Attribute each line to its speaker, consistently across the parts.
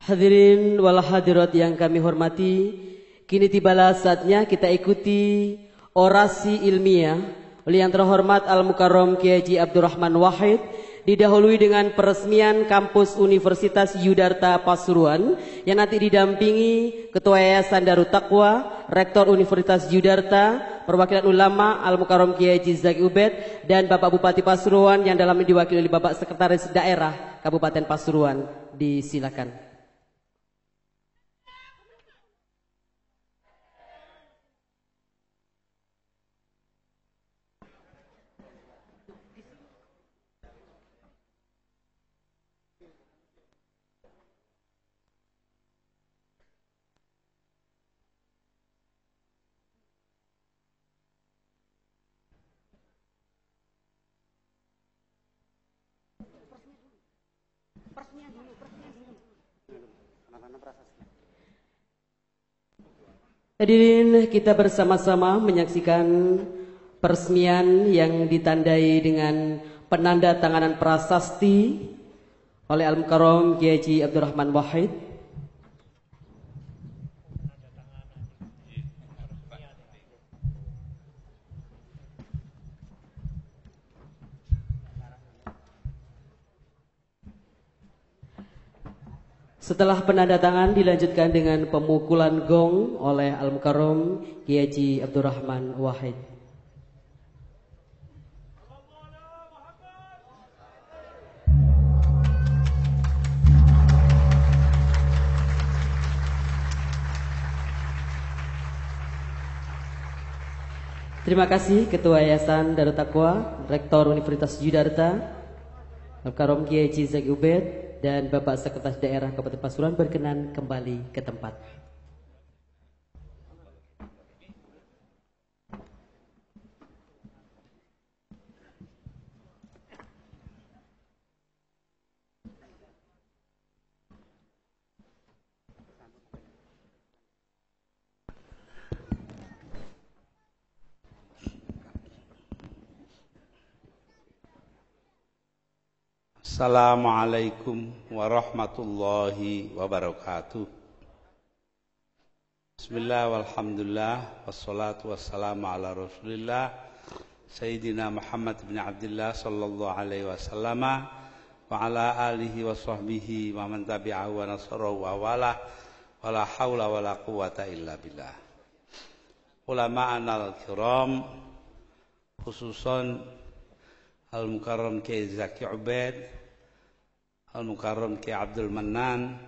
Speaker 1: Hadirin wal hadirat yang kami hormati, kini tibalah saatnya kita ikuti orasi ilmiah oleh yang terhormat Al-Mukarram Kiai Haji Abdurrahman Wahid, didahului dengan peresmian kampus Universitas Yudarta Pasuruan yang nanti didampingi Ketua Yayasan Darut Taqwa, Rektor Universitas Yudarta, perwakilan ulama Al-Mukarram Kiai Haji Zaki Ubed, dan Bapak Bupati Pasuruan yang dalam diwakili oleh Bapak Sekretaris Daerah Kabupaten Pasuruan. Disilakan. Hadirin, kita bersama-sama menyaksikan peresmian yang ditandai dengan penanda tanganan prasasti oleh Al-Mukarram Kiai Haji Abdurrahman Wahid. Setelah penandatangan dilanjutkan dengan pemukulan gong oleh Al-Mukarram Kiai Haji Abdurrahman Wahid. Terima kasih Ketua Yayasan Darut Taqwa, Rektor Universitas Yudarta, Al-Mukarram Kiai Haji Zaki Ubed, dan Bapak Sekretaris Daerah Kabupaten Pasuruan berkenan kembali ke tempat.
Speaker 2: Assalamualaikum warahmatullahi wabarakatuh. Bismillah walhamdulillah wassalatu wassalamu ala rasulillah Sayyidina Muhammad bin Abdullah sallallahu alaihi wasallam wa ala alihi wa sahbihi wa man tabi'ahu wa nasarahu wa wala wala hawla wala quwata illa billah. Ulama'ana al-kiram, khususan Al-Mukarram Kiai Zaki Ubed, Al-Mukarram Kiai Abdul Manan,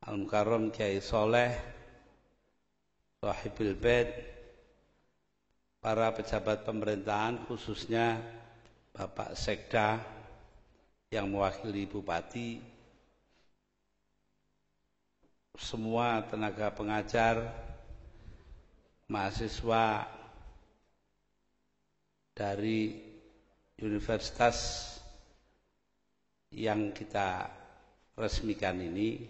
Speaker 2: Al-Mukarram Kiai Soleh, Sahibul Bait, para pejabat pemerintahan khususnya Bapak Sekda yang mewakili Bupati, semua tenaga pengajar, mahasiswa dari universitas yang kita resmikan ini,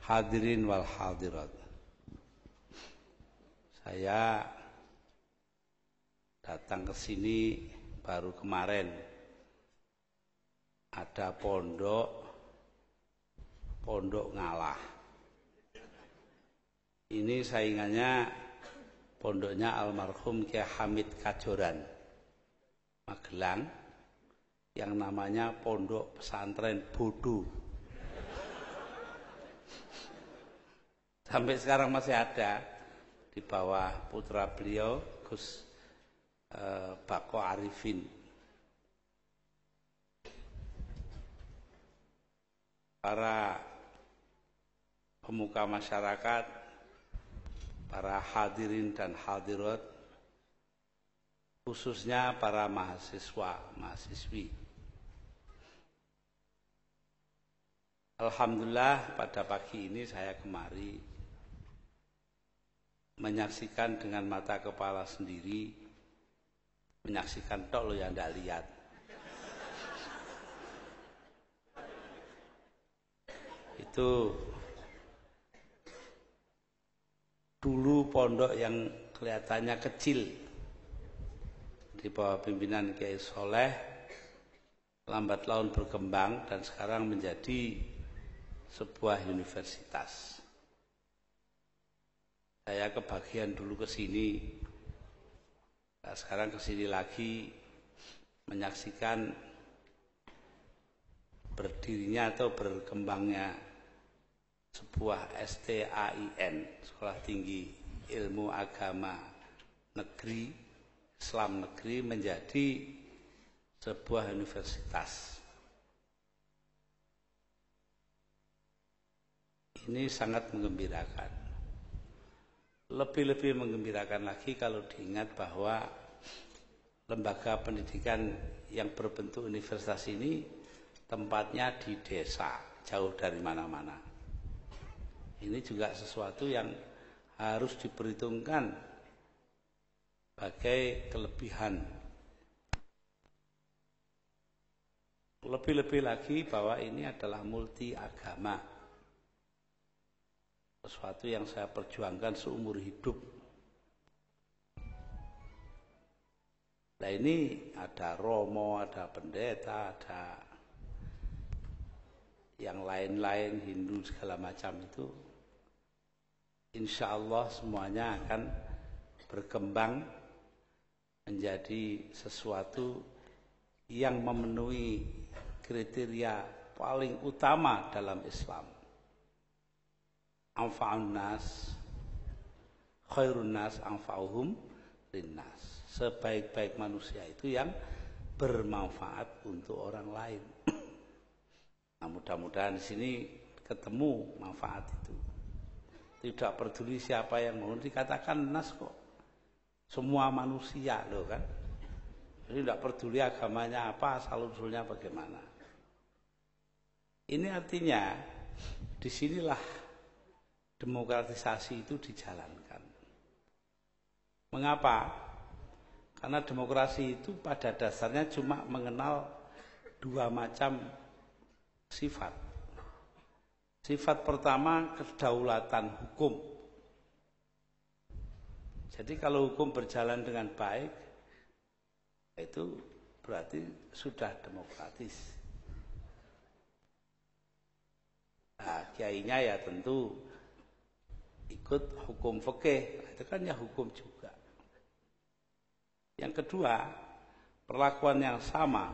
Speaker 2: hadirin wal hadirat. Saya datang ke sini baru kemarin. Ada pondok ngalah. Ini saingannya pondoknya almarhum Kiai Hamid Kajoran, Magelang, yang namanya Pondok Pesantren Bodo. Sampai sekarang masih ada di bawah putra beliau, Gus Bako Arifin. Para pemuka masyarakat, para hadirin dan hadirat, khususnya para mahasiswa, mahasiswi. Alhamdulillah pada pagi ini saya kemari menyaksikan dengan mata kepala sendiri, menyaksikan tok lo yang tidak lihat. Itu dulu pondok yang kelihatannya kecil di bawah pimpinan Kiai Soleh, lambat laun berkembang dan sekarang menjadi sebuah universitas. Saya kebagian dulu ke sini, nah, sekarang ke sini lagi menyaksikan berdirinya atau berkembangnya sebuah STAIN, Sekolah Tinggi Ilmu Agama Negeri, Islam Negeri, menjadi sebuah universitas. Ini sangat menggembirakan. Lebih-lebih menggembirakan lagi kalau diingat bahwa lembaga pendidikan yang berbentuk universitas ini tempatnya di desa, jauh dari mana-mana. Ini juga sesuatu yang harus diperhitungkan sebagai kelebihan. Lebih-lebih lagi bahwa ini adalah multi agama. Sesuatu yang saya perjuangkan seumur hidup. Nah ini ada romo, ada pendeta, ada yang lain-lain, Hindu segala macam itu. Insya Allah semuanya akan berkembang menjadi sesuatu yang memenuhi kriteria paling utama dalam Islam. Anfa'un nas, khairun nas anfa'uhum linnas. Sebaik-baik manusia itu yang bermanfaat untuk orang lain. Nah, mudah-mudahan di sini ketemu manfaat itu. Tidak peduli siapa yang mau, dikatakan nas kok. Semua manusia loh kan. Jadi tidak peduli agamanya apa, asal-usulnya bagaimana. Ini artinya disinilah demokratisasi itu dijalankan. Mengapa? Karena demokrasi itu pada dasarnya cuma mengenal dua macam sifat. Sifat pertama kedaulatan hukum. Jadi kalau hukum berjalan dengan baik, itu berarti sudah demokratis. Nah, kiainya ya tentu ikut hukum fikih, itu kan ya hukum juga. Yang kedua, perlakuan yang sama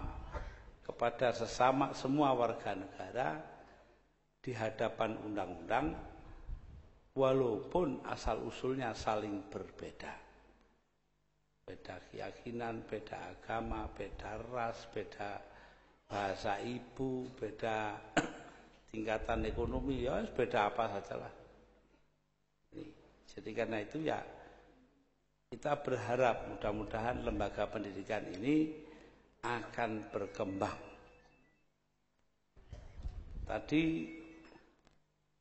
Speaker 2: kepada sesama semua warga negara di hadapan undang-undang, walaupun asal-usulnya saling berbeda. Beda keyakinan, beda agama, beda ras, beda bahasa ibu, beda tingkatan ekonomi, ya beda apa sajalah. Jadi karena itu ya kita berharap mudah-mudahan lembaga pendidikan ini akan berkembang. Tadi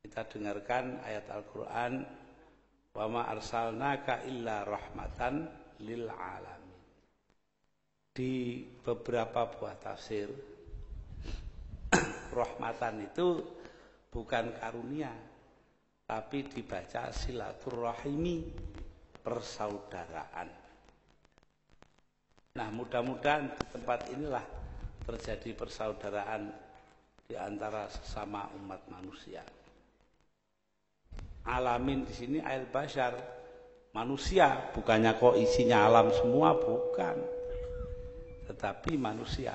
Speaker 2: kita dengarkan ayat Al-Quran, wa ma arsalnaka illa rahmatan lil alamin. Di beberapa buah tafsir, rahmatan itu bukan karunia, tapi dibaca silaturahimi, persaudaraan. Nah, mudah-mudahan di tempat inilah terjadi persaudaraan di antara sesama umat manusia. Alamin di sini ail bashar, manusia, bukannya kok isinya alam semua, bukan. Tetapi manusia,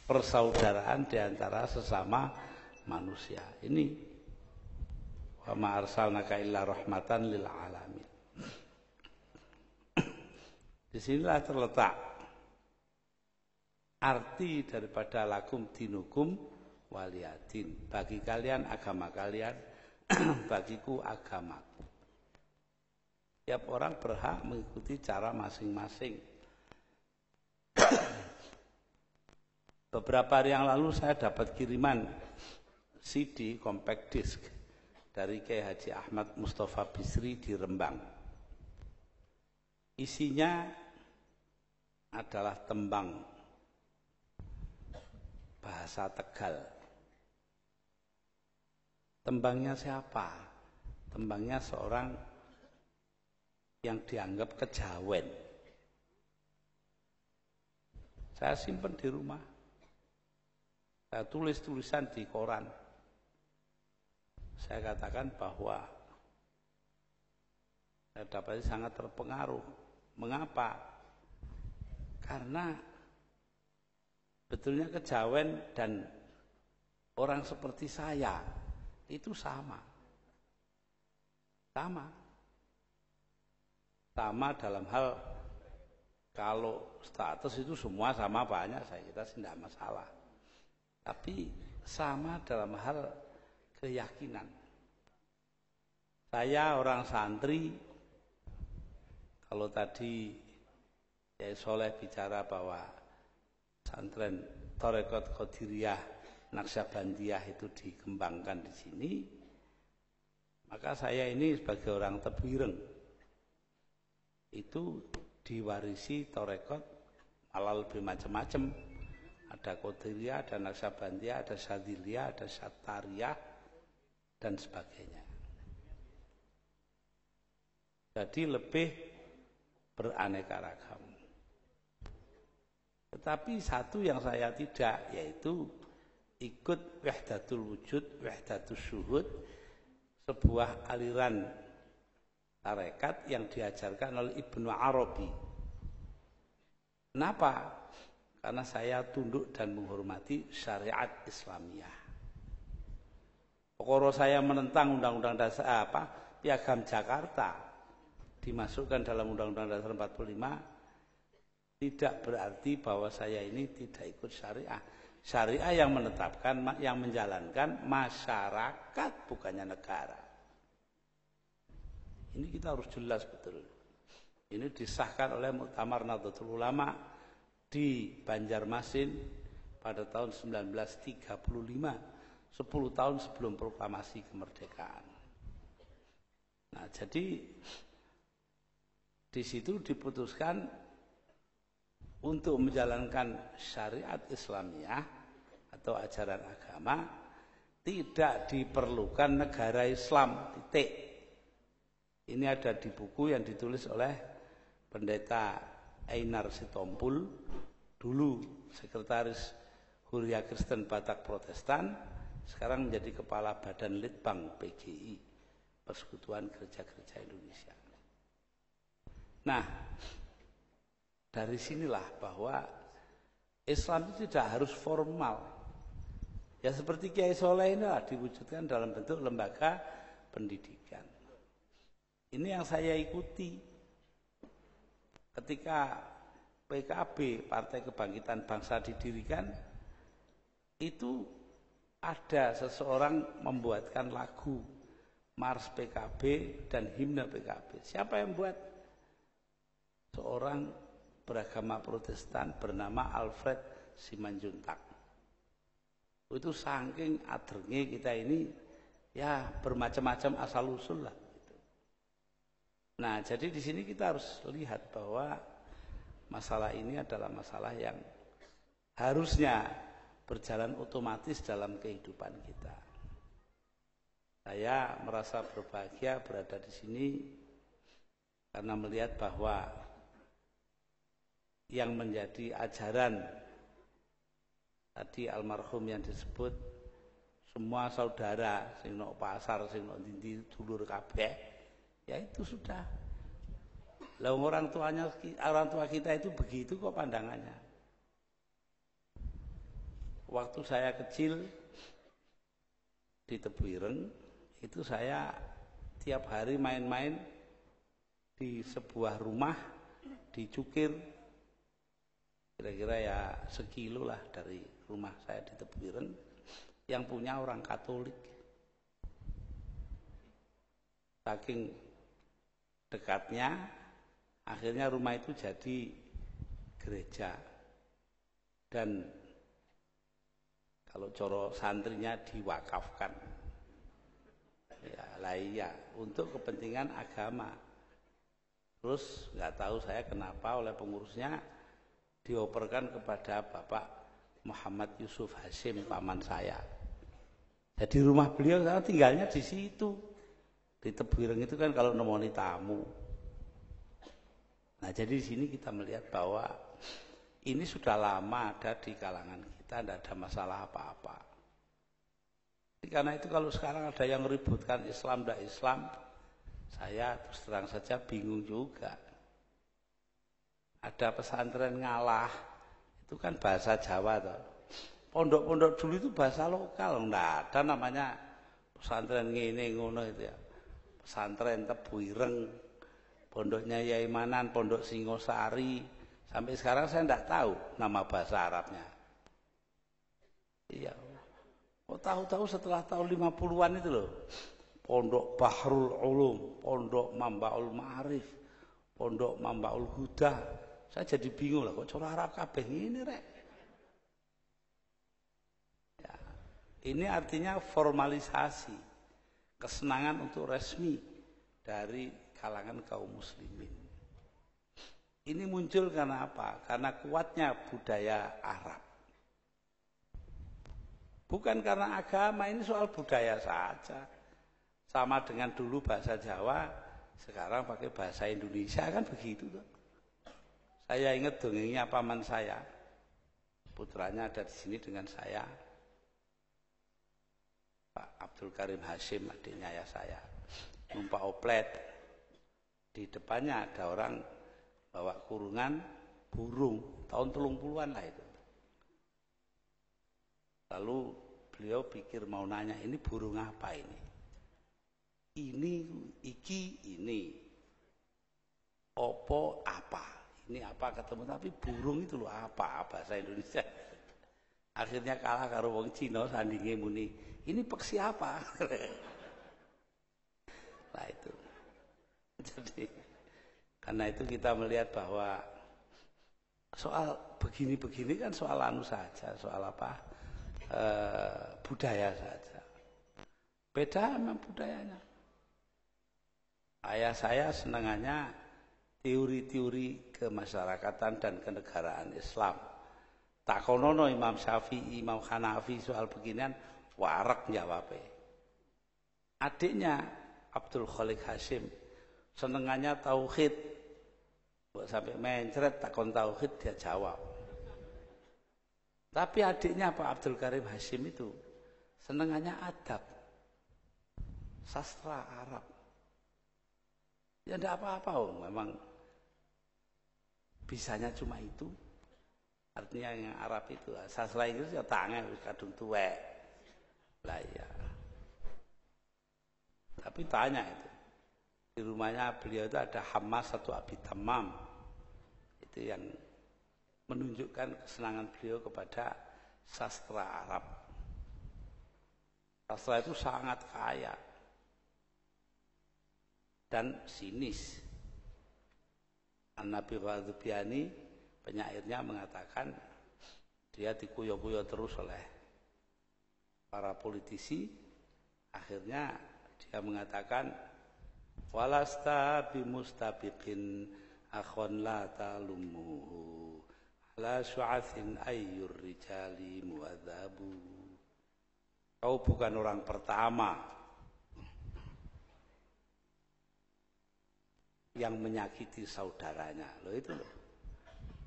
Speaker 2: persaudaraan di antara sesama manusia. Ini wa ma arsalnaka illa rahmatan lil alamin. Disinilah terletak arti daripada lakum dinukum waliyadin. Bagi kalian agama kalian, bagiku agamaku. Tiap orang berhak mengikuti cara masing-masing. Beberapa hari yang lalu saya dapat kiriman CD compact disc dari Kiai Haji Ahmad Mustafa Bisri di Rembang. Isinya adalah tembang bahasa Tegal. Tembangnya siapa? Tembangnya seorang yang dianggap kejawen. Saya simpan di rumah. Saya tulis tulisan di koran. saya katakan bahwa saya dapati sangat terpengaruh. Mengapa? Karena betulnya kejawen dan orang seperti saya itu sama. Sama dalam hal kalau status itu semua sama banyak, saya kira tidak masalah. Tapi sama dalam hal keyakinan. Saya orang santri, kalau tadi Kiai Soleh bicara bahwa pesantren Tharekat Qadiriyah Naqsabandiyah itu dikembangkan di sini, maka saya ini sebagai orang Tebuireng itu diwarisi Tharekat malah lebih macam-macam. Ada Qadiriyah, ada Naqsabandiyah, ada Syadziliyah, ada Syattariyah dan sebagainya. Jadi lebih beraneka ragam. Tetapi satu yang saya tidak, yaitu ikut wahdatul wujud, wahdatul syuhud, sebuah aliran tarekat yang diajarkan oleh Ibnu Arabi. Kenapa? Karena saya tunduk dan menghormati syariat Islamiyah. Pokoknya saya menentang Undang-Undang Dasar Piagam Jakarta dimasukkan dalam Undang-Undang Dasar 45, tidak berarti bahwa saya ini tidak ikut syariah. Syariah yang menetapkan, yang menjalankan masyarakat, bukannya negara. Ini kita harus jelas betul. Ini disahkan oleh Muktamar Nahdlatul Ulama di Banjarmasin pada tahun 1935, 10 tahun sebelum proklamasi kemerdekaan. Nah, jadi di situ diputuskan untuk menjalankan syariat Islamiyah atau ajaran agama tidak diperlukan negara Islam, titik. Ini ada di buku yang ditulis oleh Pendeta Einar Sitompul, dulu Sekretaris Huria Kristen Batak Protestan, sekarang menjadi Kepala Badan Litbang PGI, Persekutuan Gereja-Gereja Indonesia. Nah, dari sinilah bahwa Islam itu tidak harus formal. Ya seperti Kiai Soleh ini diwujudkan dalam bentuk lembaga pendidikan. Ini yang saya ikuti ketika PKB, Partai Kebangkitan Bangsa, didirikan. Itu ada seseorang membuatkan lagu Mars PKB dan himne PKB. Siapa yang buat? Seorang beragama Protestan bernama Alfred Simanjuntak. Itu saking adrenge kita ini, ya bermacam-macam asal usul lah. Nah, jadi di sini kita harus lihat bahwa masalah ini adalah masalah yang harusnya berjalan otomatis dalam kehidupan kita. Saya merasa berbahagia berada di sini karena melihat bahwa yang menjadi ajaran tadi almarhum yang disebut semua saudara sing nok pasar sing nok ndi dulur kabeh, ya itu sudah. Lah orang tua kita itu begitu kok pandangannya. Waktu saya kecil di Tebuireng itu saya tiap hari main-main di sebuah rumah di Cukir, kira-kira ya sekilo lah dari rumah saya di Tebuireng, yang punya orang Katolik. Saking dekatnya, akhirnya rumah itu jadi gereja. Dan kalau coro santrinya diwakafkan. Ya, lah iya, untuk kepentingan agama. Terus nggak tahu saya kenapa oleh pengurusnya dioperkan kepada Bapak Muhammad Yusuf Hasim, paman saya. Jadi rumah beliau saya tinggalnya di situ. Di Tebuireng itu kan kalau nemoni tamu. Nah, jadi di sini kita melihat bahwa ini sudah lama ada di kalangan kita, tidak ada masalah apa-apa. Karena itu kalau sekarang ada yang ributkan Islam tidak Islam, saya terus terang saja bingung juga. Ada pesantren ngalah, itu kan bahasa Jawa toh. Pondok-pondok dulu itu bahasa lokal, enggak ada namanya pesantren ngene ngono itu ya. Pesantren Tebu Ireng, pondoknya Yai Manan, pondok Singosari. Sampai sekarang saya enggak tahu nama bahasa Arabnya. Iya. Kok tahu-tahu setelah tahun 50-an itu loh. Pondok Bahrul Ulum, pondok Mambaul Ma'arif, pondok Mambaul Huda. Saya jadi bingung lah, kok cara Arab kabeh ini rek. Ya, ini artinya formalisasi, kesenangan untuk resmi dari kalangan kaum muslimin. Ini muncul karena apa? Karena kuatnya budaya Arab. Bukan karena agama, ini soal budaya saja. Sama dengan dulu bahasa Jawa, sekarang pakai bahasa Indonesia, kan begitu tuh. Saya ingat dongengnya paman saya, putranya ada di sini dengan saya, Pak Abdul Karim Hashim, adiknya ya saya, numpak oplet. Di depannya ada orang bawa kurungan burung, tahun 30-an lah itu. Lalu beliau pikir mau nanya, ini burung apa ini? Ini. Opo apa? Ini apa ketemu, tapi burung itu loh apa bahasa Indonesia. Akhirnya kalah karo wong Cina sandinge muni, ini peksi apa? Nah itu. Jadi karena itu kita melihat bahwa soal begini-begini kan soal anu saja, soal apa? Budaya saja. Beda memang budayanya. Ayah saya senangannya teori-teori kemasyarakatan dan kenegaraan Islam. Takonono Imam Syafi'i, Imam Hanafi soal beginian warak jawabnya. Adiknya Abdul Khalik Hashim senengannya tauhid. Sampai mencret takon tauhid dia jawab. Tapi adiknya Pak Abdul Karim Hashim itu senengannya adab, sastra Arab. Ya enggak apa-apa, memang bisanya cuma itu. Artinya yang Arab itu, sastra Inggris ya tangan wis kadung tuwek. Lah ya. Tapi tanya itu. Di rumahnya beliau itu ada Hamas satu Abi Tamam. Itu yang menunjukkan kesenangan beliau kepada sastra Arab. Sastra itu sangat kaya dan sinis. An-Nabi Wadzubiani, penyairnya, mengatakan dia dikuyo-kuyo terus oleh para politisi. Akhirnya dia mengatakan, walasta bimustabiqin akhon la talumuhu la syu'athin ayyur rijali mu'adzabu. Kau bukan orang pertama yang menyakiti saudaranya. Loh itu loh.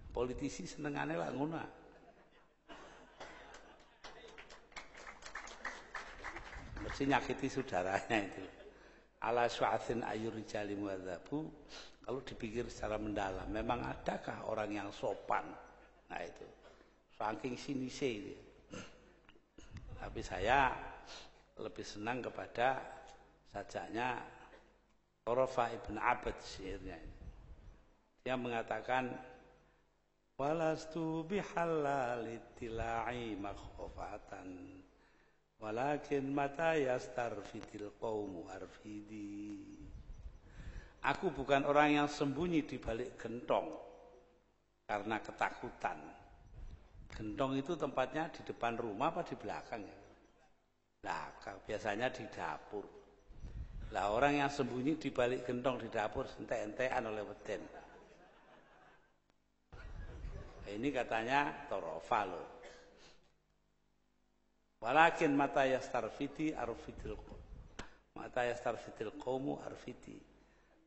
Speaker 2: Politisi senengannya lah ngono. Mesti nyakiti saudaranya itu. Ala syu'athin ayyur rijali mu'adzabu. Kalau dipikir secara mendalam, memang adakah orang yang sopan? Nah itu, saking sinise itu. Tapi saya lebih senang kepada sajaknya Thorafah ibn Abad syairnya ini. Dia mengatakan, walastu bihallalitila'i makhofatan, walakin mata yastarfidil qawmu arfidi. Aku bukan orang yang sembunyi di balik gentong karena ketakutan. Gentong itu tempatnya di depan rumah apa di belakang ya? Belakang, biasanya di dapur. Lah orang yang sembunyi di balik gentong di dapur entek-entekan oleh weden. Ini katanya Thorafah loh. Walakin mata yastarfiti arfidil qaumu arfiti.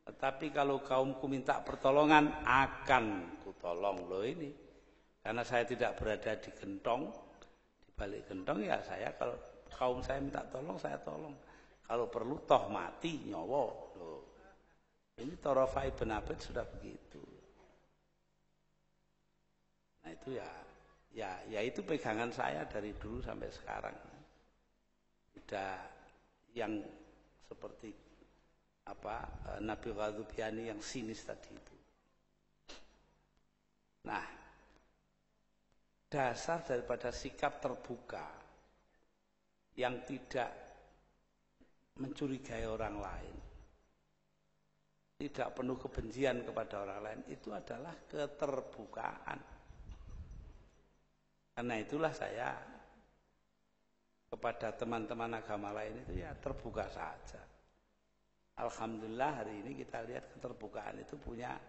Speaker 2: Tetapi kalau kaumku minta pertolongan, akan kutolong loh ini. Karena saya tidak berada di gentong, di balik gentong ya saya kalau kaum saya minta tolong, saya tolong. Kalau perlu toh mati nyawa. Loh. Ini Thuraifa Ibn Abid sudah begitu. Nah itu ya itu pegangan saya dari dulu sampai sekarang. Tidak yang seperti Nabi Ghadzubiani yang sinis tadi itu. Nah, dasar daripada sikap terbuka yang tidak mencurigai orang lain, tidak penuh kebencian kepada orang lain, itu adalah keterbukaan. Karena itulah saya kepada teman-teman agama lain itu ya terbuka saja. Alhamdulillah hari ini kita lihat keterbukaan itu punya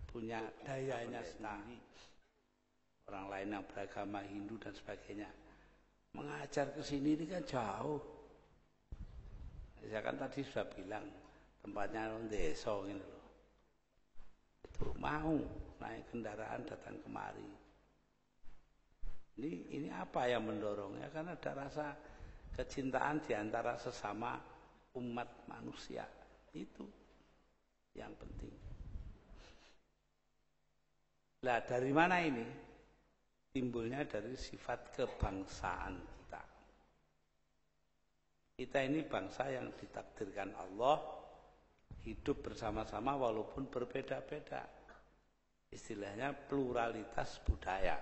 Speaker 2: punya dayanya sendiri. Orang lain yang beragama Hindu dan sebagainya mengajar ke sini ini kan jauh. Saya kan tadi sudah bilang tempatnya desa gitu loh. Itu mau naik kendaraan datang kemari. Ini apa yang mendorongnya? Karena ada rasa kecintaan di antara sesama umat manusia. Itu yang penting. Lah dari mana ini? Timbulnya dari sifat kebangsaan kita. Kita ini bangsa yang ditakdirkan Allah hidup bersama-sama walaupun berbeda-beda. Istilahnya pluralitas budaya.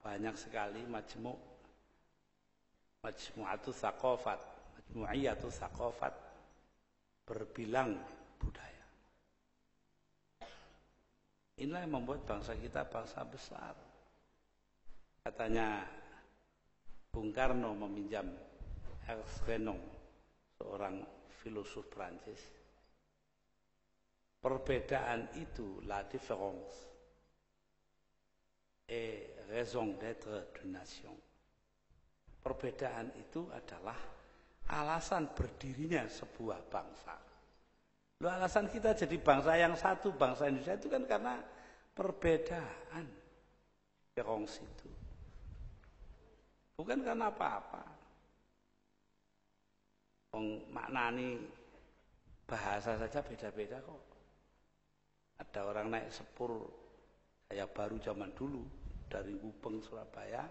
Speaker 2: Banyak sekali majmu'atus tsaqafat, majmu'iyatus tsaqafat, berbilang budaya. Inilah yang membuat bangsa kita bangsa besar. Katanya Bung Karno meminjam Ernst Renan, seorang filosof Prancis. Perbedaan itu, la différence et raison d'être d'une nation. Perbedaan itu adalah alasan berdirinya sebuah bangsa. Loh, alasan kita jadi bangsa yang satu, bangsa Indonesia itu kan karena perbedaan. Différence itu. Bukan karena apa-apa. Maknani bahasa saja beda-beda kok. Ada orang naik sepur kayak baru zaman dulu dari Gubeng Surabaya,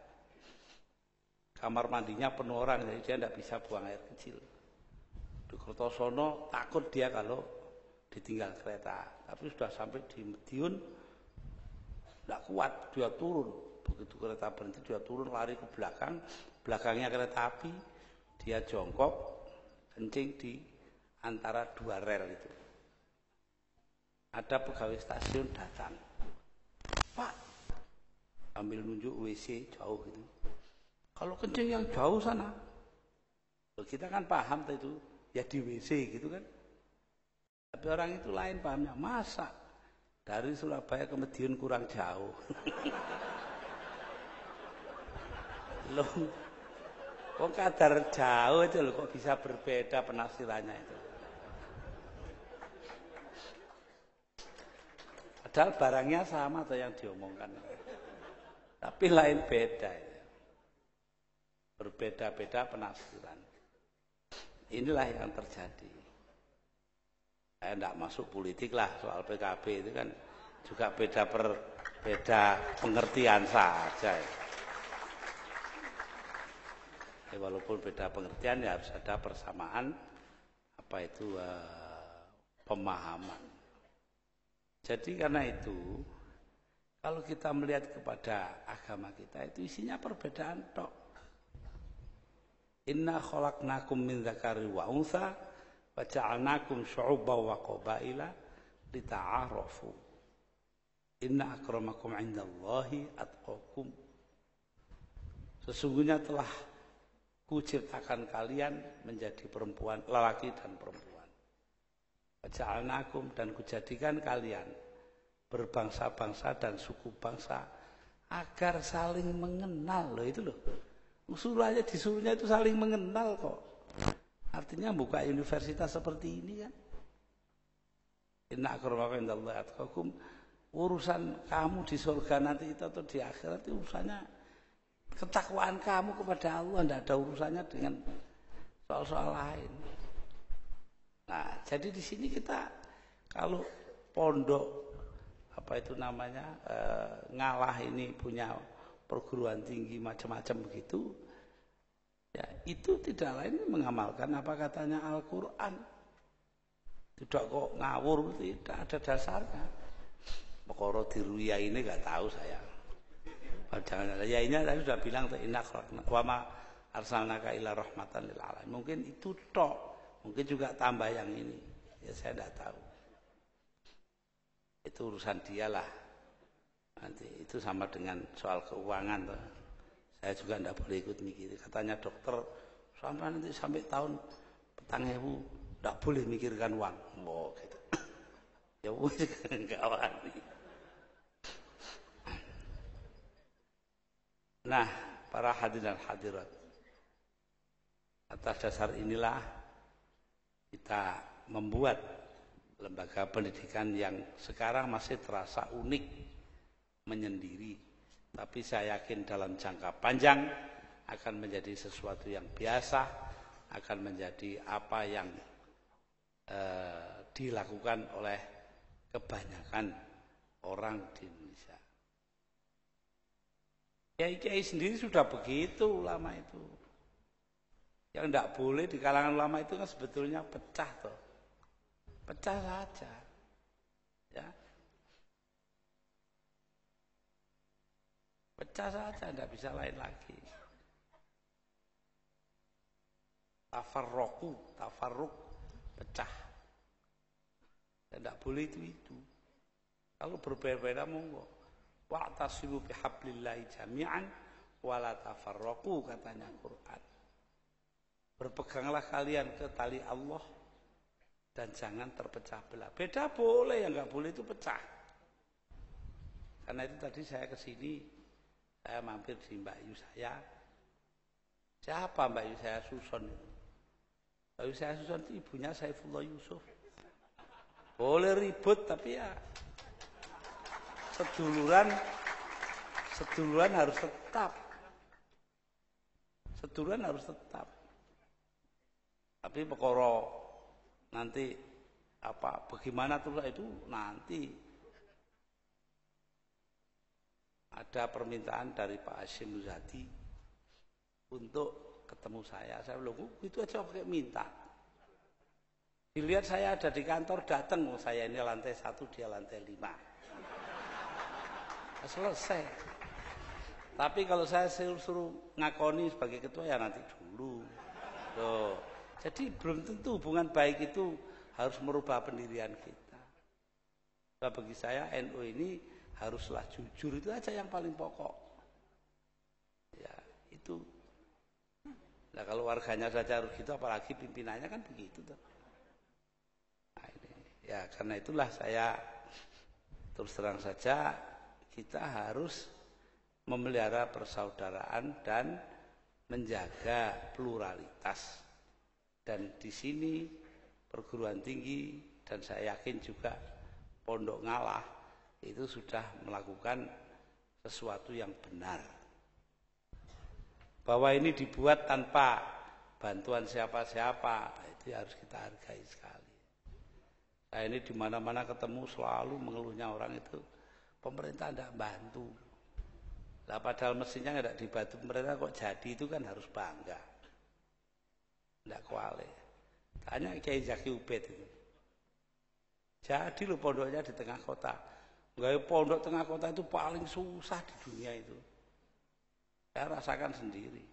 Speaker 2: kamar mandinya penuh orang, jadi dia tidak bisa buang air kecil. Di Kertosono takut dia kalau ditinggal kereta, tapi sudah sampai di Madiun tidak kuat, dia turun. Begitu kereta berhenti dia turun, lari ke belakang, belakangnya kereta api, dia jongkok, kencing di antara dua rel itu. Ada pegawai stasiun datang, Pak, ambil nunjuk WC jauh gitu. Kalau kencing yang jauh sana, kita kan paham itu ya di WC gitu kan. Tapi orang itu lain pahamnya, masa dari Surabaya ke Madiun kurang jauh. Loh, kok kadar jauh aja loh, kok bisa berbeda penafsirannya itu. Padahal barangnya sama atau yang diomongkan, tapi lain beda ya. Berbeda-beda penafsiran. Inilah yang terjadi. Saya tidak masuk politik lah, soal PKB itu kan juga beda pengertian saja ya. Walaupun beda pengertian ya harus ada persamaan pemahaman. Jadi karena itu kalau kita melihat kepada agama kita itu isinya perbedaan tok. Inna khalaqnakum min dzakari wa untha wa ja'alnakum syu'uban wa qabaila lita'arafu. Inna akramakum 'indallahi atqakum. Sesungguhnya telah kuciptakan kalian menjadi perempuan, lelaki dan perempuan. Waja'alnakum, dan kujadikan kalian berbangsa-bangsa dan suku bangsa agar saling mengenal. Loh itu loh. Usulannya disuruhnya itu saling mengenal kok. Artinya buka universitas seperti ini kan. Inna akramakum indallahi atqakum. Urusan kamu di surga nanti itu atau di akhirat itu urusannya Ketakwaan kamu kepada Allah tidak ada urusannya dengan soal-soal lain. Nah, jadi di sini kita kalau pondok apa itu namanya ngalah ini punya perguruan tinggi macam-macam begitu, ya itu tidak lain mengamalkan apa katanya Al-Quran. Tidak kok ngawur, tidak ada dasarnya. Pokoknya diruya ini nggak tahu saya. Jangan ya ini tadi sudah bilang inna wa ma arsalnaka illa rahmatan lil alamin. Mungkin itu tok, mungkin juga tambah yang ini. Ya saya tidak tahu. Itu urusan dialah. Nanti itu sama dengan soal keuangan tuh. Saya juga tidak boleh ikut mikir. Katanya dokter sampai tahun 2000 tidak boleh mikirkan uang. Oh gitu. Ya wis enggak wani. Nah, para hadirin dan hadirat, atas dasar inilah kita membuat lembaga pendidikan yang sekarang masih terasa unik, menyendiri. Tapi saya yakin dalam jangka panjang akan menjadi sesuatu yang biasa, akan menjadi apa yang dilakukan oleh kebanyakan orang di Indonesia. Kiai-kiai sendiri sudah begitu ulama itu. Yang tidak boleh di kalangan ulama itu kan sebetulnya pecah toh. Pecah saja. Ya. Pecah saja, tidak bisa lain lagi. Tafarruk, pecah. Tidak boleh itu. Kalau berbeda-beda monggo. Wa'tasimu bihablillahi jami'an wala tafarraqu katanya Quran. Berpeganglah kalian ke tali Allah dan jangan terpecah belah. Beda boleh, yang enggak boleh itu pecah. Karena itu tadi saya ke sini, saya mampir di Mbak Yu saya. Siapa Mbak Yu saya Suson? Mbak Yu saya Suson itu ibunya Saifullah Yusuf. Boleh ribut tapi ya seduluran harus tetap. Seduluran harus tetap. Tapi perkara nanti apa bagaimana tuh itu nanti ada permintaan dari Pak Hashim Muzadi untuk ketemu saya. Saya bilang, itu aja pakai minta. Dilihat saya ada di kantor, datang. Saya ini lantai 1, dia lantai 5. Selesai. Tapi kalau saya suruh ngakoni sebagai ketua ya nanti dulu. Loh. Jadi belum tentu hubungan baik itu harus merubah pendirian kita. Nah, bagi saya NU ini haruslah jujur, itu aja yang paling pokok. Ya, itu. Nah, kalau warganya saja harus gitu, apalagi pimpinannya kan begitu tuh. Nah, ini. Ya, karena itulah saya terus terang saja kita harus memelihara persaudaraan dan menjaga pluralitas. Dan di sini perguruan tinggi dan saya yakin juga Pondok Ngalah itu sudah melakukan sesuatu yang benar. Bahwa ini dibuat tanpa bantuan siapa-siapa, itu harus kita hargai sekali. Saya ini di mana-mana ketemu selalu mengeluhnya orang itu, pemerintah tidak bantu. Lah padahal mestinya tidak dibantu pemerintah kok jadi, itu kan harus bangga. Tidak kuali. Tanya Kiai Zaki Ubed itu. Jadi lo pondoknya di tengah kota. Enggak, pondok tengah kota itu paling susah di dunia itu. Saya rasakan sendiri.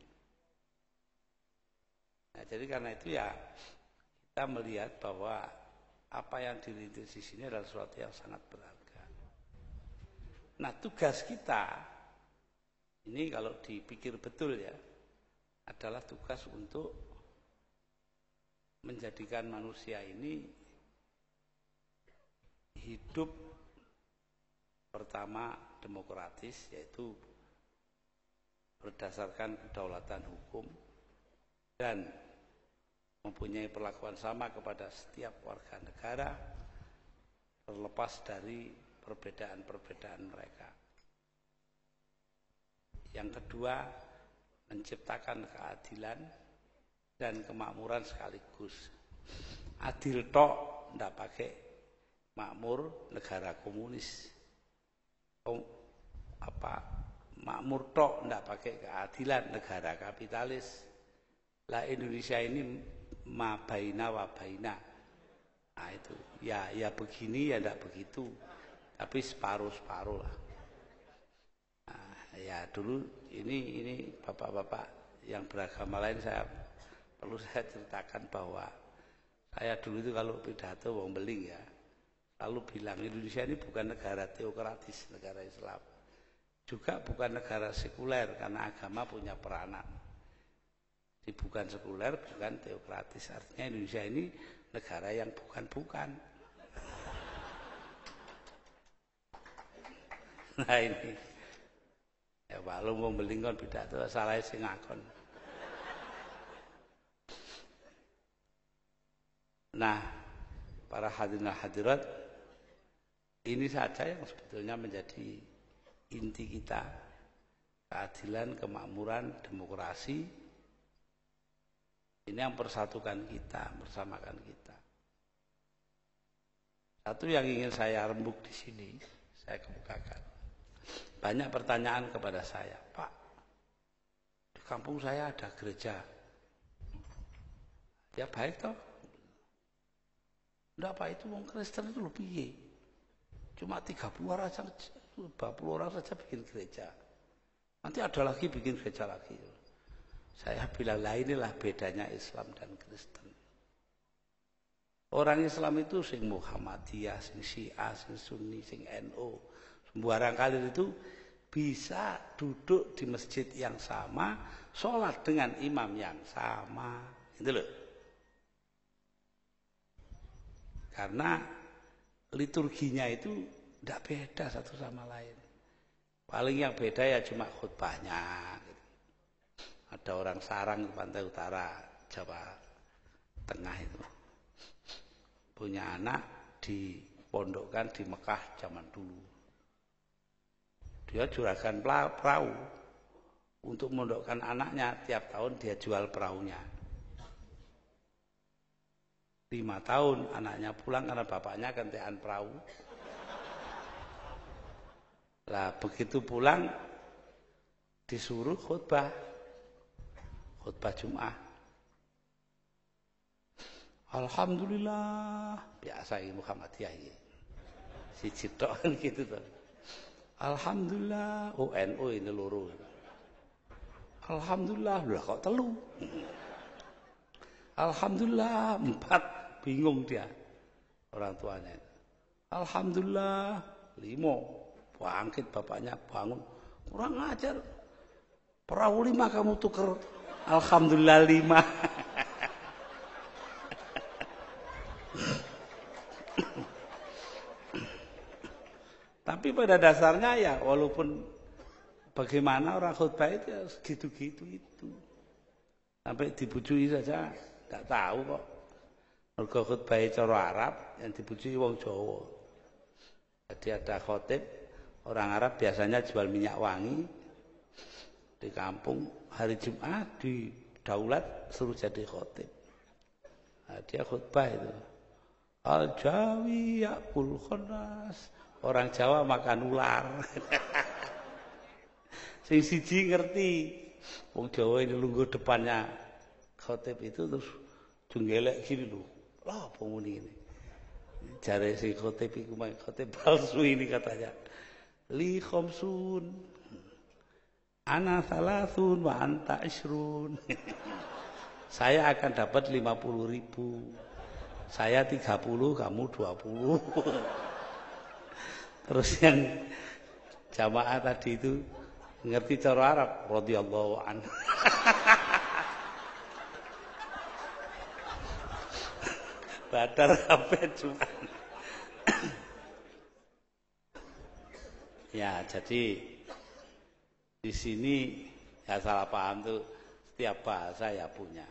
Speaker 2: Nah, jadi karena itu ya kita melihat bahwa apa yang dirintis di sini adalah sesuatu yang sangat berharga. Nah, tugas kita ini kalau dipikir betul ya adalah tugas untuk menjadikan manusia ini hidup pertama demokratis, yaitu berdasarkan kedaulatan hukum dan mempunyai perlakuan sama kepada setiap warga negara terlepas dari perbedaan-perbedaan mereka. Yang kedua, menciptakan keadilan dan kemakmuran sekaligus. Adil tok ndak pakai makmur negara komunis. Makmur tok ndak pakai keadilan negara kapitalis. Lah Indonesia ini ma baina wa baina. Nah itu ya begini ya ndak begitu. Tapi separuh-separuh lah. Nah, ya dulu ini bapak-bapak yang beragama lain perlu saya ceritakan bahwa saya dulu itu kalau pidato wong beling ya selalu bilang Indonesia ini bukan negara teokratis, negara Islam. Juga bukan negara sekuler karena agama punya peranan. Jadi bukan sekuler, bukan teokratis. Artinya Indonesia ini negara yang bukan-bukan. Nah ini ya Pak lu mau belingkon pidato salah sing ngakon. Nah para hadirin hadirat, ini saja yang sebetulnya menjadi inti kita, keadilan, kemakmuran, demokrasi. Ini yang persatukan kita, bersamakan kita. Satu yang ingin saya rembuk di sini, saya kemukakan. Banyak pertanyaan kepada saya, Pak, di kampung saya ada gereja. Ya baik toh. Enggak Pak, itu orang Kristen itu lebih. Cuma 30 orang saja, 40 orang saja bikin gereja. Nanti ada lagi bikin gereja lagi. Saya bilang, lah inilah bedanya Islam dan Kristen. Orang Islam itu sing Muhammadiyah, sing Syiah, sing Sunni, sing NU. Barangkali itu bisa duduk di masjid yang sama, sholat dengan imam yang sama. Itu loh. Karena liturginya itu tidak beda satu sama lain. Paling yang beda ya cuma khutbahnya. Ada orang sarang di pantai utara Jawa Tengah itu punya anak dipondokkan di Mekah zaman dulu. Dia juragan perahu untuk memondokkan anaknya, tiap tahun dia jual perahunya. 5 tahun anaknya pulang karena bapaknya gantian perahu. Lah begitu pulang disuruh khutbah Jumat. Alhamdulillah, biasa ini Muhammadiyah ini. Si Citok kan gitu tuh. Alhamdulillah, NU ini loro. Alhamdulillah, lah kok telu. Alhamdulillah 4, bingung dia orang tuanya. Alhamdulillah 5, bangkit bapaknya bangun. Kurang ajar, perahu 5 kamu tuker. Alhamdulillah 5. Tapi pada dasarnya ya walaupun bagaimana orang khutbah itu ya gitu-gitu itu. Sampai dibujui saja tidak tahu kok. Mergo khutbah cara Arab yang dibujui wong Jawa. Jadi ada khotib orang Arab biasanya jual minyak wangi di kampung hari Jumat di daulat suruh jadi khotib. Nah, dia khutbah itu. Al-Jawi yakul khanas. Orang Jawa makan ular. Sing siji ngerti. Wong Jawa ini lungguh depannya khotib itu terus jenggelek gini loh. Lah apa muni ini? Jare si khotib iku khotib palsu ini katanya. Li khamsun. Ana salasun wa anta isrun. Saya akan dapat 50.000. Saya 30, kamu 20. Terus yang jamaah tadi itu ngerti cara Arab, radhiyallahu anhu. Badar sampai Jumat. Ya, jadi di sini ya salah paham tuh setiap bahasa ya punya.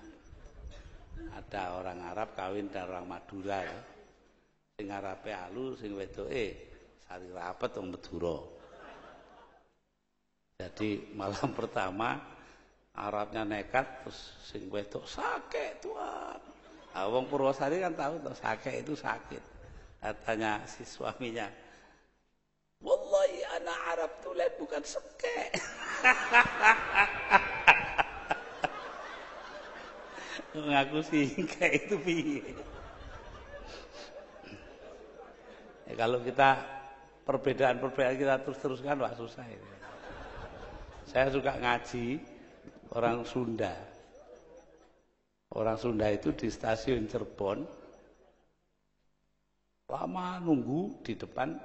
Speaker 2: Ada orang Arab kawin dan orang Madura ya. Sing Arabe alus, sing wedoke sari rapet wong Madura. Jadi malam pertama Arabnya nekat terus sing wedok sakit Tuhan. Wong Purwosari kan tahu tuh sakit itu sakit. Katanya si suaminya, wallahi anak Arab tulen bukan sekek. Ngaku singkek itu piye. Ya, kalau kita perbedaan-perbedaan kita terus-teruskan wah susah itu. Saya suka ngaji orang Sunda. Orang Sunda itu di stasiun Cirebon lama nunggu di depan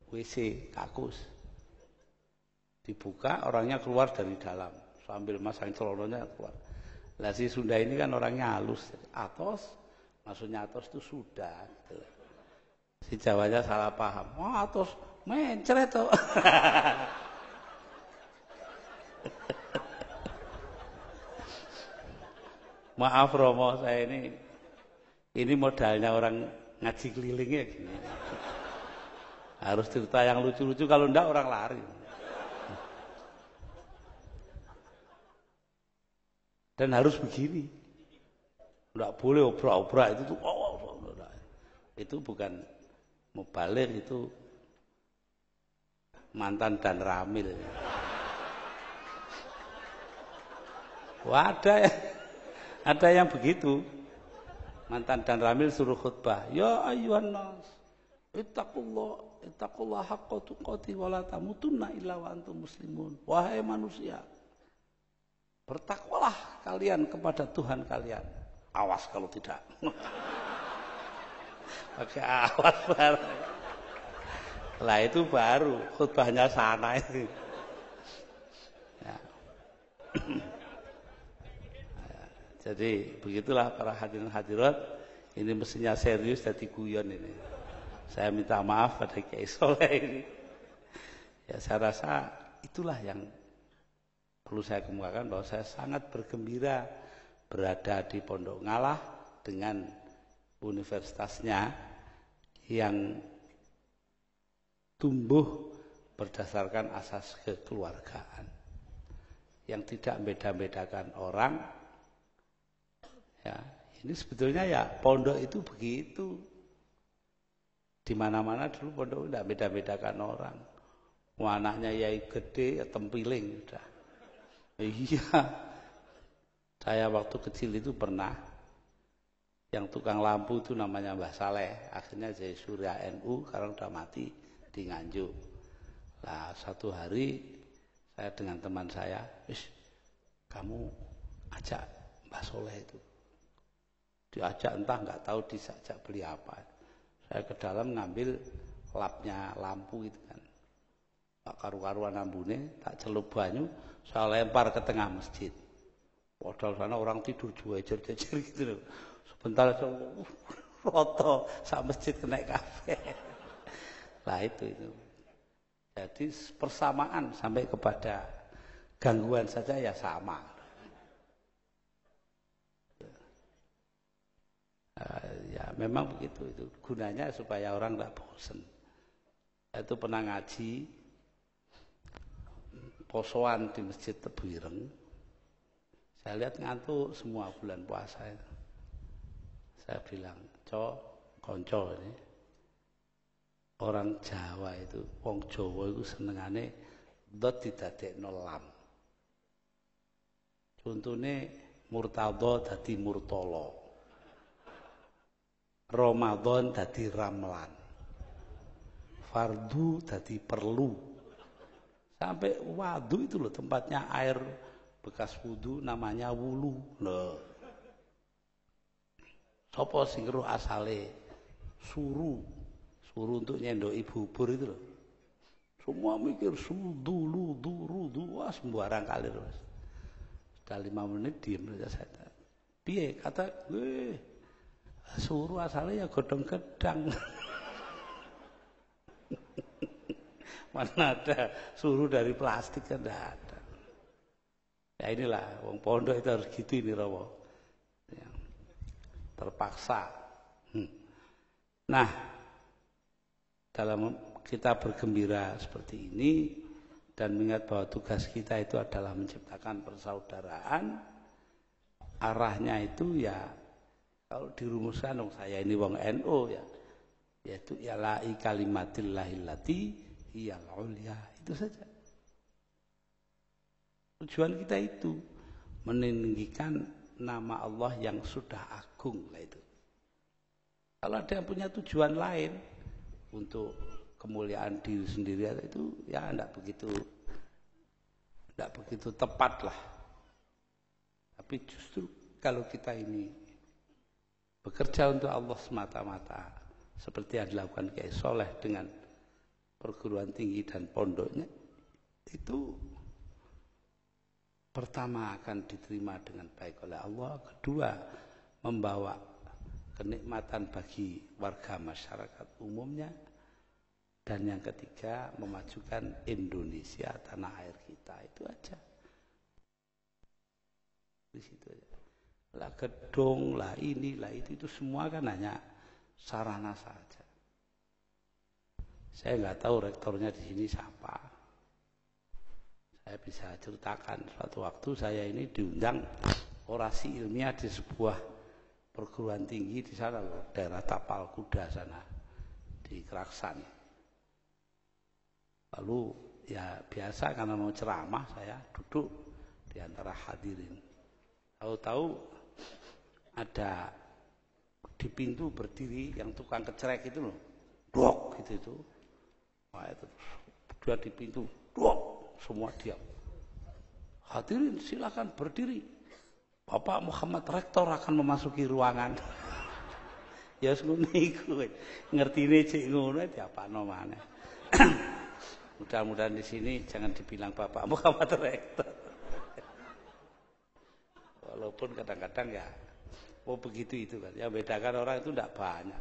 Speaker 2: WC kakus. Dibuka orangnya keluar dari dalam sambil masang celonanya keluar. Lah si Sunda ini kan orangnya halus. Atos, maksudnya atos itu sudah. Gitu. Si Jawanya salah paham. Wah atos mencret toh. Maaf Romo, saya ini modalnya orang ngaji kelilingnya gini. Harus cerita yang lucu-lucu, kalau enggak orang lari. Dan harus begini. Enggak boleh obrak-obrak itu tuh. Itu bukan mubaligh, itu mantan dan ramil. Wah, ada yang begitu. Mantan dan ramil suruh khutbah. Ya ayyuhan nas, ittaqullah haqqa tuqatih wa la tamutunna illa wa antum muslimun. Wahai manusia, bertakwalah kalian kepada Tuhan kalian. Awas kalau tidak. Pakai awas baru. Lah itu baru khutbahnya sana itu. Ya. Jadi begitulah para hadirin hadirat, ini mestinya serius jadi guyon ini. Saya minta maaf pada Kiai Soleh ini. Ya saya rasa itulah yang perlu saya kemukakan, bahwa saya sangat bergembira berada di Pondok Ngalah dengan universitasnya yang tumbuh berdasarkan asas kekeluargaan, yang tidak beda-bedakan orang. Ya, ini sebetulnya ya pondok itu begitu. Di mana-mana dulu pondok tidak beda-bedakan orang. Anaknya yai gede ya tempiling udah. Iya. Saya waktu kecil itu pernah yang tukang lampu itu namanya Mbah Saleh, akhirnya jadi Surya NU, sekarang udah mati di Nganjuk. Nah, satu hari saya dengan teman saya, kamu ajak Mbah Soleh itu. Diajak entah nggak tahu disajak beli apa. Saya ke dalam ngambil lapnya lampu itu kan. Tak karu-karuan ambune, tak celup banyu, saya lempar ke tengah masjid. Padahal sana orang tidur jejer-jejer gitu loh. Sebentar saya roto sak masjid kena kafe. Lah itu. Jadi persamaan sampai kepada gangguan saja ya sama. Ya memang begitu, itu gunanya supaya orang tidak bosan. Saya itu pernah ngaji posoan di Masjid Tebuireng. Saya lihat ngantuk semua bulan puasa itu. Saya bilang, konco ini orang Jawa itu, wong Jawa itu senengane dot didadekno lam. Contohnya murtadha dadi murtala. Ramadan dadi ramlan, fardu dadi perlu, sampai wadu itu loh tempatnya air bekas wudu namanya wulu. Loh, sopo sing roh asale suru untuk nyendoki bubur itu loh. Semua mikir sudu, rudu, wah sembarang kali terus. Sudah 5 menit diam saja saya. Piye kata gue? Suruh asalnya ya godong gedang. Mana ada suruh dari plastik, kan tidak ada. Ya inilah wong pondok itu harus gitu ini Romo. Ya, terpaksa. Nah, dalam kita bergembira seperti ini, dan mengingat bahwa tugas kita itu adalah menciptakan persaudaraan. Arahnya itu ya kalau dirumuskan saya ini wong NU ya, yaitu ila'i kalimatillahillati hiyal ulya, itu saja. Tujuan kita itu meninggikan nama Allah yang sudah agung lah itu. Kalau ada yang punya tujuan lain untuk kemuliaan diri sendiri itu ya tidak begitu tepat lah. Tapi justru kalau kita ini bekerja untuk Allah semata-mata seperti yang dilakukan Kiai Soleh dengan perguruan tinggi dan pondoknya, itu pertama akan diterima dengan baik oleh Allah, kedua membawa kenikmatan bagi warga masyarakat umumnya, dan yang ketiga memajukan Indonesia, tanah air kita. Itu aja. Di situ aja. Lah gedung, lah ini, lah itu semua kan hanya sarana saja. Saya nggak tahu rektornya di sini siapa. Saya bisa ceritakan suatu waktu saya ini diundang orasi ilmiah di sebuah perguruan tinggi di sana, daerah Tapal Kuda sana di Keraksan. Lalu ya biasa karena mau ceramah saya duduk di antara hadirin. Tahu-tahu ada di pintu berdiri yang tukang kecerek itu loh, dok gitu itu. Wah itu dia di pintu, dok, semua diam. Hadirin silakan berdiri. Bapak Muhammad Rektor akan memasuki ruangan. Ya ngono iku. Ngertine cek ngono diapakno maneh. Mudah-mudahan di sini jangan dibilang Bapak Muhammad Rektor. Walaupun kadang-kadang ya begitu itu kan. Yang bedakan orang itu tidak banyak.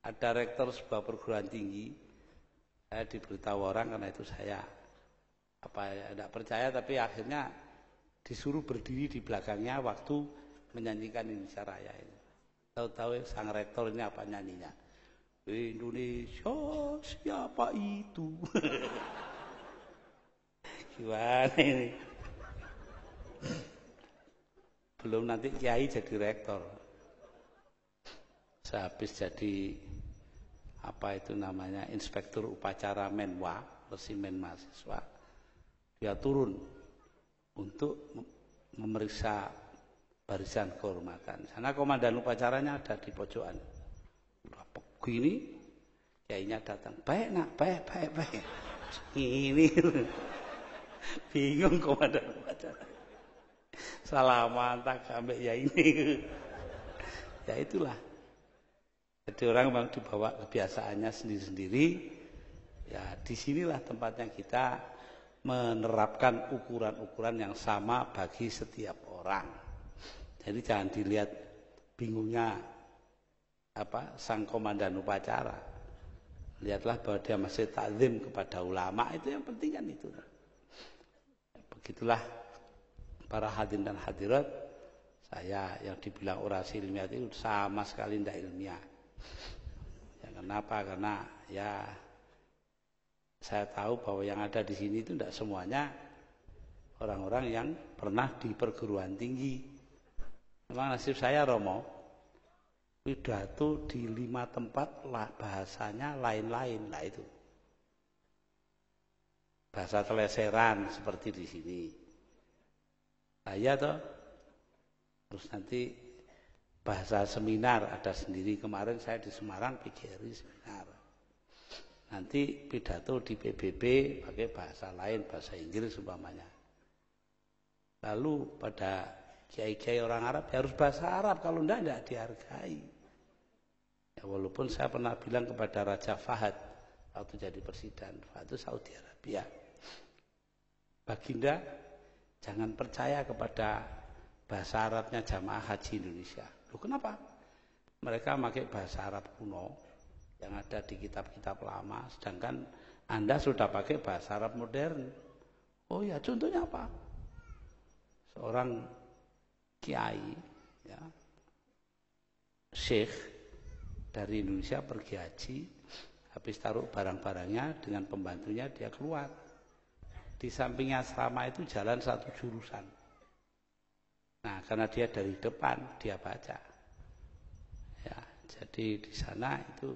Speaker 2: Ada rektor sebuah perguruan tinggi, saya diberitahu orang karena itu saya tidak percaya, tapi akhirnya disuruh berdiri di belakangnya waktu menyanyikan Indonesia Raya ini. Tahu-tahu sang rektor ini apa nyanyinya? Indonesia siapa itu? Gimana ini? Belum nanti kiai jadi rektor. Sehabis jadi apa itu namanya inspektur upacara Menwa, resimen mahasiswa, dia turun untuk memeriksa barisan kehormatan. Sana komandan upacaranya ada di pojokan. Begini, kiainya datang. Baik nak, baik. Ini bingung komandan upacara. Salaman tak sampai ya ini. Ya itulah. Jadi orang memang dibawa kebiasaannya sendiri-sendiri. Ya disinilah tempatnya kita menerapkan ukuran-ukuran yang sama bagi setiap orang. Jadi jangan dilihat bingungnya sang komandan upacara. Lihatlah bahwa dia masih takzim kepada ulama, itu yang penting kan itu. Begitulah para hadirin dan hadirat, saya yang dibilang orasi ilmiah itu sama sekali tidak ilmiah. Ya, kenapa? Karena ya saya tahu bahwa yang ada di sini itu tidak semuanya orang-orang yang pernah di perguruan tinggi. Memang nasib saya Romo, pidato di 5 tempat lah bahasanya lain-lain lah itu. Bahasa teleseran seperti di sini. Saya toh, terus nanti bahasa seminar ada sendiri. Kemarin saya di Semarang PGRI seminar. Nanti pidato di PBB pakai bahasa lain, bahasa Inggris umpamanya. Lalu pada kiai-kiai orang Arab ya harus bahasa Arab, kalau tidak dihargai. Ya, walaupun saya pernah bilang kepada Raja Fahad waktu jadi presiden, Fahad itu Saudi Arabia, Baginda jangan percaya kepada bahasa Arabnya jamaah haji Indonesia. Loh kenapa? Mereka pakai bahasa Arab kuno yang ada di kitab-kitab lama, sedangkan Anda sudah pakai bahasa Arab modern. Oh ya, contohnya apa? Seorang kiai, ya, syekh dari Indonesia pergi haji, habis taruh barang-barangnya dengan pembantunya dia keluar. Di samping asrama itu jalan satu jurusan. Nah, karena dia dari depan, dia baca. Ya, jadi di sana itu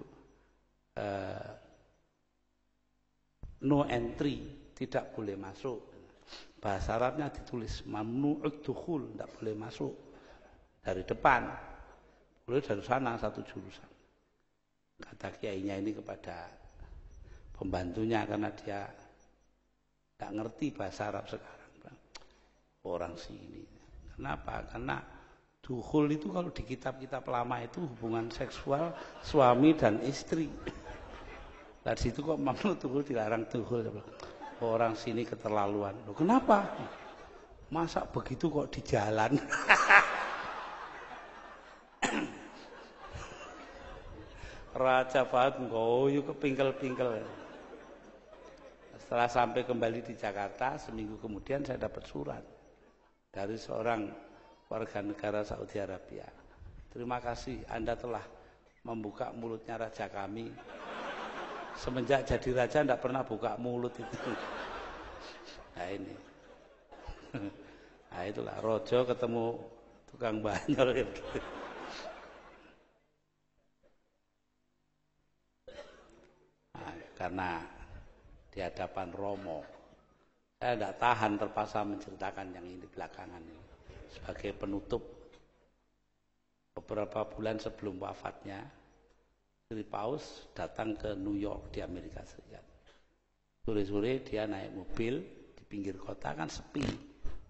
Speaker 2: no entry, tidak boleh masuk. Bahasa Arabnya ditulis mamnu'ud dukhul, tidak boleh masuk dari depan. Boleh dari sana satu jurusan. Kata kiainya ini kepada pembantunya karena dia tidak ngerti bahasa Arab sekarang. Orang sini. Kenapa? Karena dukhul itu kalau di kitab-kitab lama itu hubungan seksual suami dan istri. Dari situ kok mamnu dukhul dilarang dukhul. Orang sini keterlaluan. Loh, kenapa? Masa begitu kok di jalan? Raja Fahad ngoyo kepingkel-pingkel. Setelah sampai kembali di Jakarta, seminggu kemudian saya dapat surat dari seorang warga negara Saudi Arabia. Terima kasih Anda telah membuka mulutnya raja kami. Semenjak jadi raja tidak pernah buka mulut itu. Nah ini. Nah itulah rojo ketemu tukang banyor itu. Karena di hadapan Romo saya tidak tahan terpaksa menceritakan yang ini belakangan ini sebagai penutup. Beberapa bulan sebelum wafatnya Sri Paus datang ke New York di Amerika Serikat. Sore-sore dia naik mobil di pinggir kota kan sepi.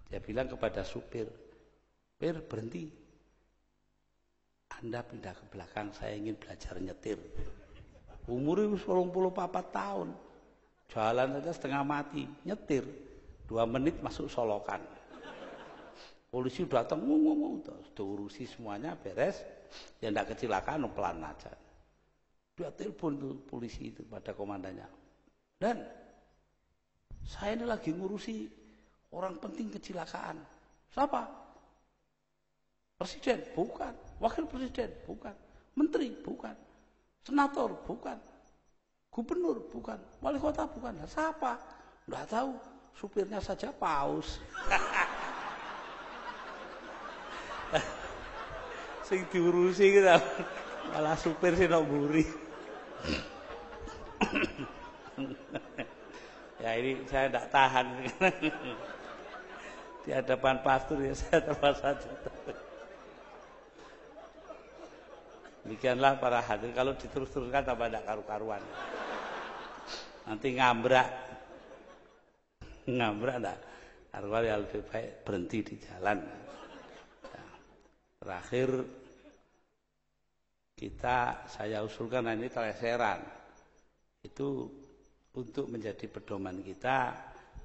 Speaker 2: Dia bilang kepada supir, "Supir, berhenti, Anda pindah ke belakang, saya ingin belajar nyetir." Umurnya 24 tahun. Jalan saja setengah mati, nyetir. 2 menit masuk Solokan. Polisi datang, terus diurusi semuanya beres. Ya tidak kecelakaan, pelan aja. Dia telepon tuh polisi itu pada komandannya. Dan saya ini lagi ngurusi orang penting kecelakaan. Siapa? Presiden? Bukan. Wakil presiden? Bukan. Menteri? Bukan. Senator? Bukan. Gubernur? Bukan. Wali kota? Bukan. Siapa? Nggak tahu. Supirnya saja Paus. Sing diurusi kita malah supir sih noburi. Ya ini saya tidak tahan. Di hadapan pastor ya saya terpaksa jatuh. Demikianlah para hadirin, kalau diterus-teruskan tambah tidak karu-karuan. Nanti ngambrak enggak. Karuan yang lebih baik berhenti di jalan. Nah, terakhir saya usulkan ini teleseran. Itu untuk menjadi pedoman kita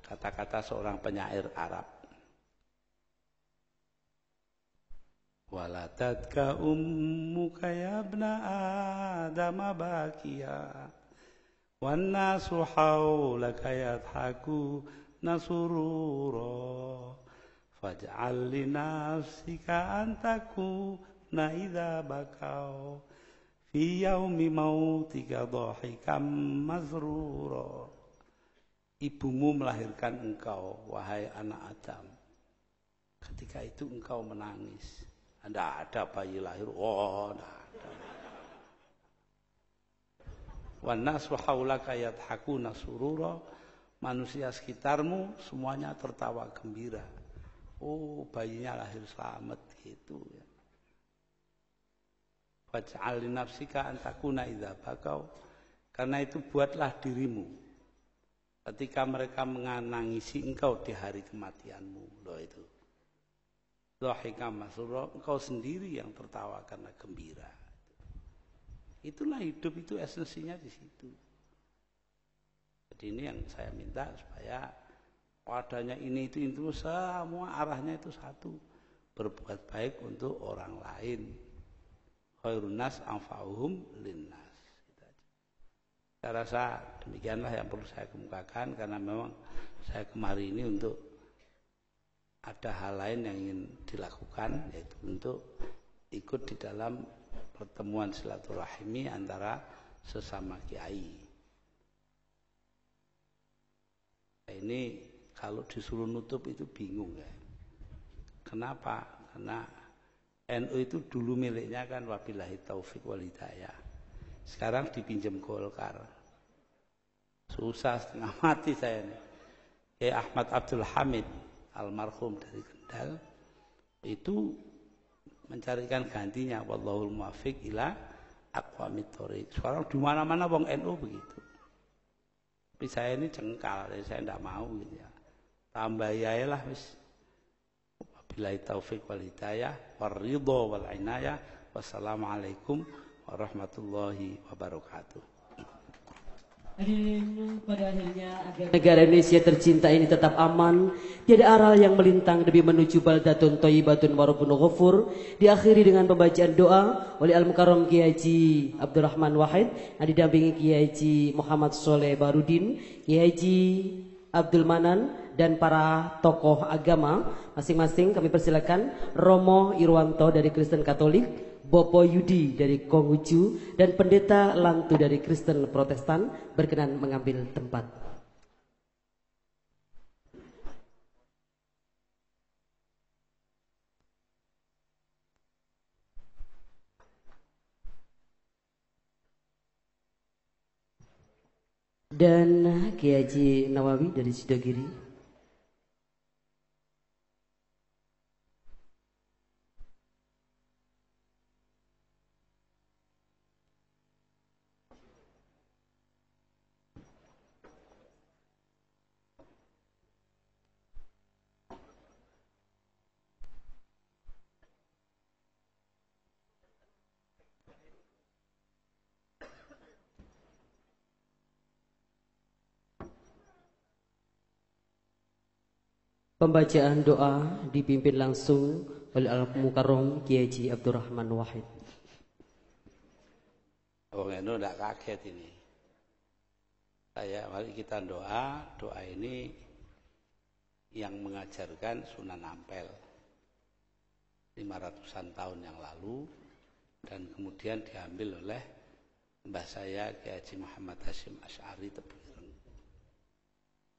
Speaker 2: kata-kata seorang penyair Arab. Waladatka ummuka ya ibna Adam bakiya wan nasu haulaka yadhakuna surura faj'al li nafsika an takuna idza bakau fi yaumi mautika dhahikam mazrura. Ibumu melahirkan engkau wahai anak Adam. Ketika itu engkau menangis. Tidak ada bayi lahir, tidak ada. Wan nasu haulaka yadhakuna surura, manusia sekitarmu semuanya tertawa gembira. Oh, bayinya lahir selamat gitu ya. Waj'al li nafsika an takuna idza bakau. Karena itu buatlah dirimu ketika mereka menangisi engkau di hari kematianmu. Loh itu. Dhahika masrura, engkau sendiri yang tertawa karena gembira. Itulah hidup, itu esensinya di situ. Jadi ini yang saya minta supaya padanya ini itu semua arahnya itu satu, berbuat baik untuk orang lain. Khairun nas anfa'uhum linnas. Saya rasa demikianlah yang perlu saya kemukakan karena memang saya kemari ini untuk ada hal lain yang ingin dilakukan, yaitu untuk ikut di dalam pertemuan silaturahmi antara sesama kiai. Ini kalau disuruh nutup itu bingung ya. Kenapa? Karena NU itu dulu miliknya kan wabillahi taufik wal hidayah. Sekarang dipinjam Golkar. Susah setengah mati saya nih. Ahmad Abdul Hamid almarhum dari Kendal itu mencarikan gantinya, wallahul muwaffiq ila aqwamit thoriq. Sekarang di mana-mana wong NU begitu. Tapi saya ini jengkal, jadi saya tidak mau gitu ya. Tambah ya lah wis. Wabillahi taufik wal hidayah waridho wal inayah. Wassalamualaikum warahmatullahi wabarakatuh.
Speaker 1: Hadirin, pada akhirnya agar negara Indonesia tercinta ini tetap aman, tiada aral yang melintang demi menuju baldatun thayyibatun wa rabbun ghafur, diakhiri dengan pembacaan doa oleh Al-Mukarram Kiai Haji Abdurrahman Wahid yang didampingi Kiai Haji Muhammad Soleh Barudin, Kiai Haji Abdul Manan dan para tokoh agama masing-masing. Kami persilakan Romo Irwanto dari Kristen Katolik, Bopo Yudi dari Konghucu, dan Pendeta Lantu dari Kristen Protestan berkenan mengambil tempat. Dan Kiai Haji Nawawi dari Sidogiri. Pembacaan doa dipimpin langsung oleh Al-Mukarram Kiai Haji Abdurrahman Wahid.
Speaker 2: Wong NU tidak kaget ini. Mari kita doa. Doa ini yang mengajarkan Sunan Ampel 500-an tahun yang lalu, dan kemudian diambil oleh mbah saya Kiai Haji Muhammad Hasyim Asy'ari Tebuireng.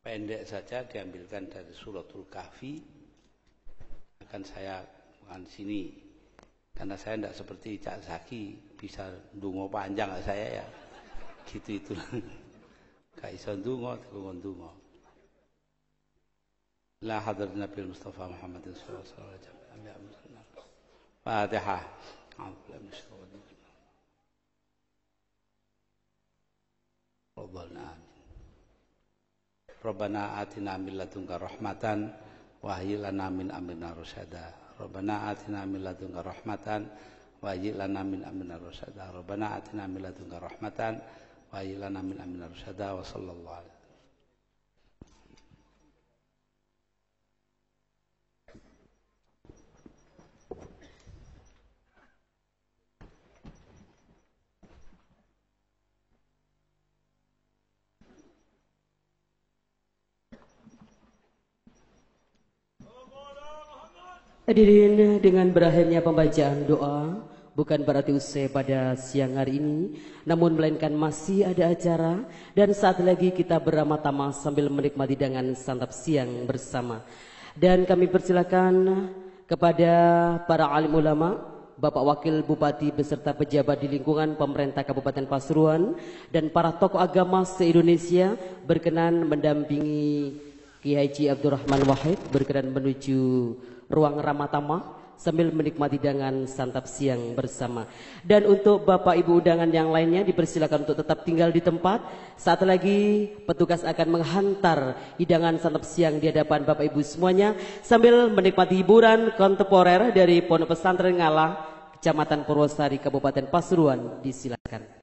Speaker 2: Pendek saja diambilkan dari Suratul Kahfi. Akan saya bukan sini karena saya tidak seperti Cak Zaki bisa ndonga panjang saya ya. Gitu itu. Gak iso ndonga, ndonga. La hadrat Nabi Mustafa Muhammad sallallahu alaihi wasallam. Fatihah. Rabbana atina min ladunka rahmatan wa hayyi lana min amrina rasyada. Rabbana atina min ladunka rahmatan wa hayyi lana min amrina rasyada. Rabbana atina min ladunka rahmatan wa hayyi lana min amrina rasyada. Wa sallallahu alaihi.
Speaker 1: Hadirin, dengan berakhirnya pembacaan doa bukan berarti usai pada siang hari ini, namun melainkan masih ada acara dan saat lagi kita beramah tamah sambil menikmati hidangan santap siang bersama. Dan kami persilakan kepada para alim ulama, Bapak Wakil Bupati beserta pejabat di lingkungan pemerintah Kabupaten Pasuruan dan para tokoh agama se-Indonesia berkenan mendampingi Kiai Haji Abdurrahman Wahid berkenan menuju ruang Ramatama sambil menikmati hidangan santap siang bersama. Dan untuk Bapak Ibu undangan yang lainnya dipersilakan untuk tetap tinggal di tempat. Saat lagi petugas akan menghantar hidangan santap siang di hadapan Bapak Ibu semuanya sambil menikmati hiburan kontemporer dari Pondok Pesantren Ngalah, Kecamatan Purwosari, Kabupaten Pasuruan. Disilakan.